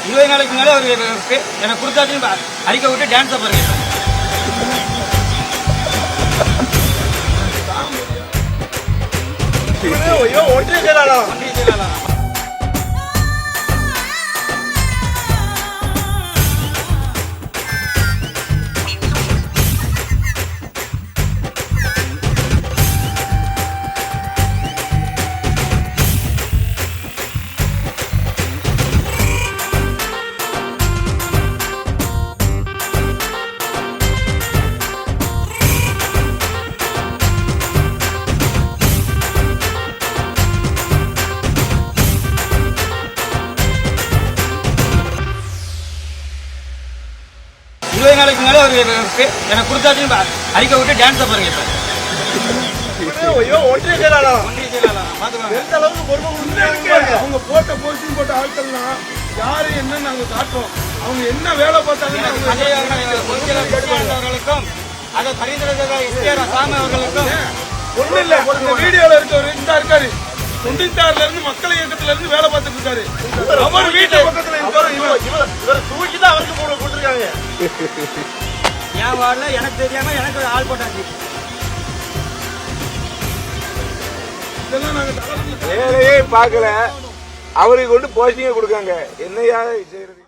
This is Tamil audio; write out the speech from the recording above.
20 நாளைக்கு முன்னாடி அவர் எனக்கு கொடுத்தாச்சுன்னு அறிக்கை விட்டு டான்ஸை பாருங்க. ஒன்றிய செயலாளர் நாளைக்கு முன்னாடி அவர் எனக்கு கொடுத்தாச்சுன்னு அறிக்கை விட்டு டான்ஸை பாருங்க. ஒன்றிய செயலாளர் எந்த அளவுக்கு அவங்க போட்ட போஸ்டிங் போட்ட ஆட்கள்லாம் யாரு என்ன நாங்க காட்டுறோம். அவங்க என்ன வேலை பார்த்தாங்க அவர்களுக்கும் அதை பரிந்துரை சாமி அவர்களுக்கும் ஒண்ணு இல்ல. இந்த வீடியோல இருக்கவர் இந்த இருக்காரு 96ல இருந்து மக்கள் இயக்கத்துல இருந்து வேலை பார்த்துட்டு இருக்காரு. அவர் வீட்டு பக்கத்துல இவர் தூக்கிதான் அவருக்கு கொடுத்துருக்காங்க. என் வார்டுல எனக்கு தெரியாம எனக்கு ஆள் போட்டாச்சு. இதெல்லாம் நாங்க வேலையே பார்க்கல, அவருக்கு கொண்டு போஸ்டிங்க கொடுக்காங்க. என்னையா செய்யறது?